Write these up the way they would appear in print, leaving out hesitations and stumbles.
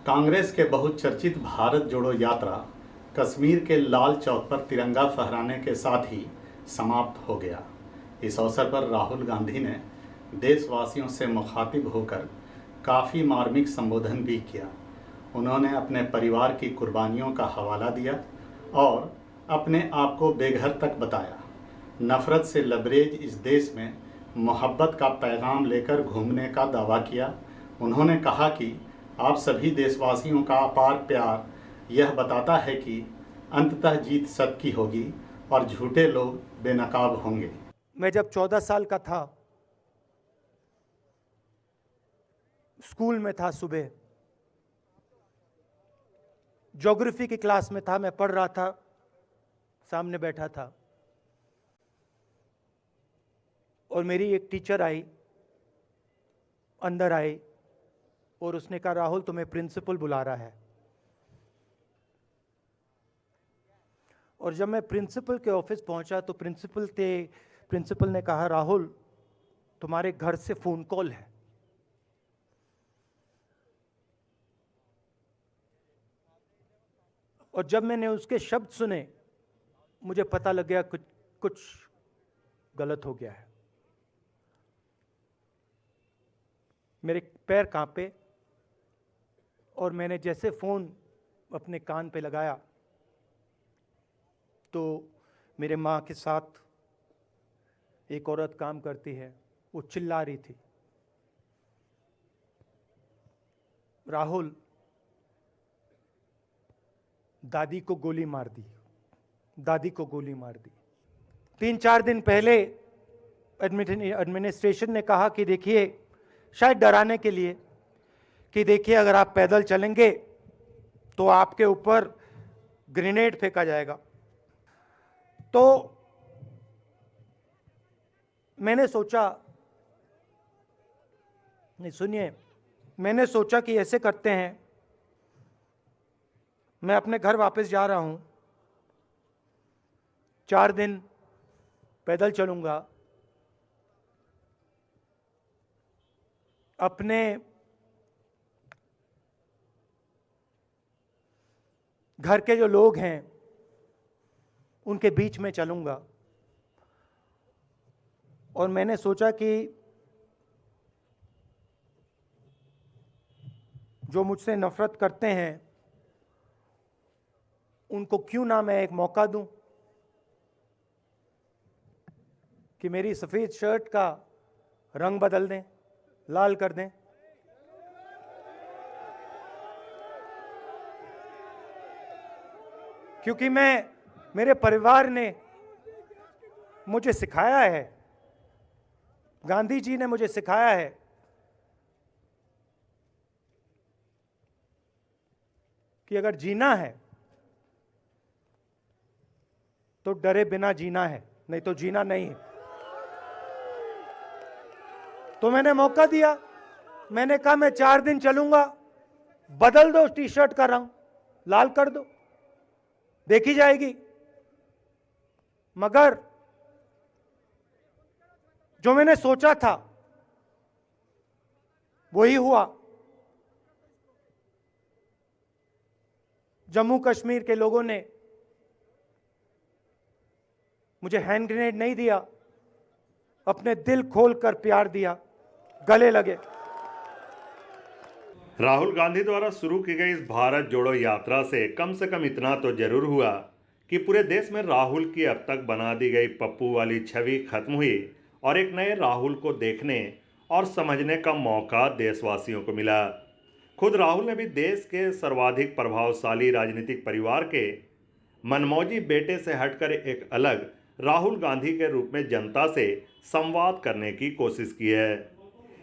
कांग्रेस के बहुचर्चित भारत जोड़ो यात्रा कश्मीर के लाल चौक पर तिरंगा फहराने के साथ ही समाप्त हो गया। इस अवसर पर राहुल गांधी ने देशवासियों से मुखातिब होकर काफ़ी मार्मिक संबोधन भी किया। उन्होंने अपने परिवार की कुर्बानियों का हवाला दिया और अपने आप को बेघर तक बताया। नफ़रत से लबरेज इस देश में मोहब्बत का पैगाम लेकर घूमने का दावा किया। उन्होंने कहा कि आप सभी देशवासियों का अपार प्यार यह बताता है कि अंततः जीत सत्य की होगी और झूठे लोग बेनकाब होंगे। मैं जब 14 साल का था, स्कूल में था, सुबह ज्योग्राफी की क्लास में था, मैं पढ़ रहा था, सामने बैठा था और मेरी एक टीचर आई, अंदर आई और उसने कहा, राहुल तुम्हें प्रिंसिपल बुला रहा है। और जब मैं प्रिंसिपल के ऑफिस पहुंचा तो प्रिंसिपल ने कहा, राहुल तुम्हारे घर से फोन कॉल है। और जब मैंने उसके शब्द सुने मुझे पता लग गया कुछ गलत हो गया है। मेरे पैर कांपे और मैंने जैसे फोन अपने कान पे लगाया तो मेरे माँ के साथ एक औरत काम करती है, वो चिल्ला रही थी, राहुल दादी को गोली मार दी, दादी को गोली मार दी। 3-4 दिन पहले एडमिनिस्ट्रेशन ने कहा कि देखिए, शायद डराने के लिए, कि देखिए अगर आप पैदल चलेंगे तो आपके ऊपर ग्रेनेड फेंका जाएगा। तो मैंने सोचा, नहीं सुनिए, मैंने सोचा कि ऐसे करते हैं, मैं अपने घर वापस जा रहा हूं, 4 दिन पैदल चलूंगा, अपने घर के जो लोग हैं उनके बीच में चलूंगा। और मैंने सोचा कि जो मुझसे नफरत करते हैं उनको क्यों ना मैं एक मौका दूं कि मेरी सफेद शर्ट का रंग बदल दें, लाल कर दें। क्योंकि मेरे परिवार ने मुझे सिखाया है, गांधी जी ने मुझे सिखाया है कि अगर जीना है तो डरे बिना जीना है, नहीं तो जीना नहीं है। तो मैंने मौका दिया, मैंने कहा मैं 4 दिन चलूंगा, बदल दो टी शर्ट का रंग, लाल कर दो, देखी जाएगी। मगर जो मैंने सोचा था वही हुआ। जम्मू कश्मीर के लोगों ने मुझे हैंड ग्रेनेड नहीं दिया, अपने दिल खोलकर प्यार दिया, गले लगे। राहुल गांधी द्वारा शुरू की गई इस भारत जोड़ो यात्रा से कम इतना तो जरूर हुआ कि पूरे देश में राहुल की अब तक बना दी गई पप्पू वाली छवि खत्म हुई और एक नए राहुल को देखने और समझने का मौका देशवासियों को मिला। खुद राहुल ने भी देश के सर्वाधिक प्रभावशाली राजनीतिक परिवार के मनमौजी बेटे से हटकर एक अलग राहुल गांधी के रूप में जनता से संवाद करने की कोशिश की है।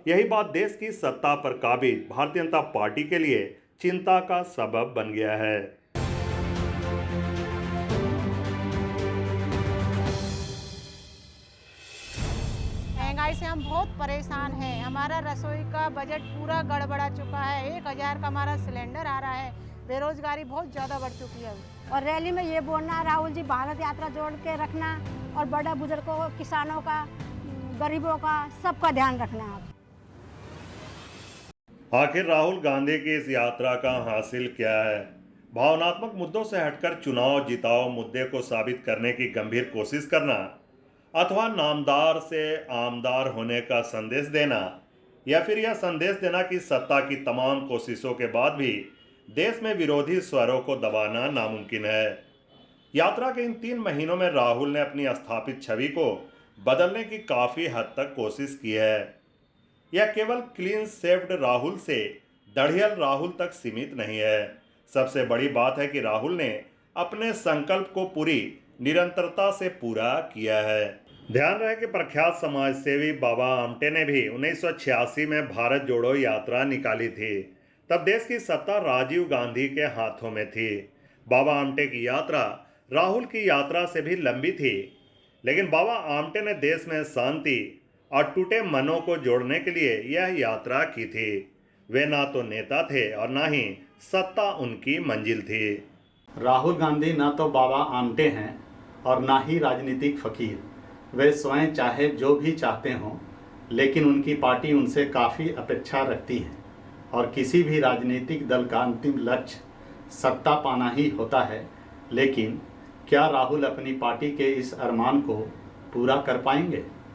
यही बात देश की सत्ता पर काबिज भारतीय जनता पार्टी के लिए चिंता का सबब बन गया है। महंगाई से हम बहुत परेशान हैं। हमारा रसोई का बजट पूरा गड़बड़ा चुका है। 1000 का हमारा सिलेंडर आ रहा है। बेरोजगारी बहुत ज़्यादा बढ़ चुकी है। और रैली में ये बोलना, राहुल जी भारत यात्रा जोड़ के रखना और बड़े बुजुर्गों, किसानों का, गरीबों का, सबका ध्यान रखना आप। आखिर राहुल गांधी की इस यात्रा का हासिल क्या है? भावनात्मक मुद्दों से हटकर चुनाव जिताओ मुद्दे को साबित करने की गंभीर कोशिश करना, अथवा नामदार से आमदार होने का संदेश देना, या फिर यह संदेश देना कि सत्ता की तमाम कोशिशों के बाद भी देश में विरोधी स्वरों को दबाना नामुमकिन है। यात्रा के इन 3 महीनों में राहुल ने अपनी स्थापित छवि को बदलने की काफ़ी हद तक कोशिश की है। यह केवल क्लीन शेव्ड राहुल से दढ़ियल राहुल तक सीमित नहीं है। सबसे बड़ी बात है कि राहुल ने अपने संकल्प को पूरी निरंतरता से पूरा किया है। ध्यान रहे कि प्रख्यात समाजसेवी बाबा आमटे ने भी 1986 में भारत जोड़ो यात्रा निकाली थी। तब देश की सत्ता राजीव गांधी के हाथों में थी। बाबा आमटे की यात्रा राहुल की यात्रा से भी लंबी थी, लेकिन बाबा आमटे ने देश में शांति और टूटे मनों को जोड़ने के लिए यह यात्रा की थी। वे ना तो नेता थे और ना ही सत्ता उनकी मंजिल थी। राहुल गांधी न तो बाबा आमटे हैं और ना ही राजनीतिक फकीर। वे स्वयं चाहे जो भी चाहते हों, लेकिन उनकी पार्टी उनसे काफ़ी अपेक्षा रखती है और किसी भी राजनीतिक दल का अंतिम लक्ष्य सत्ता पाना ही होता है। लेकिन क्या राहुल अपनी पार्टी के इस अरमान को पूरा कर पाएंगे?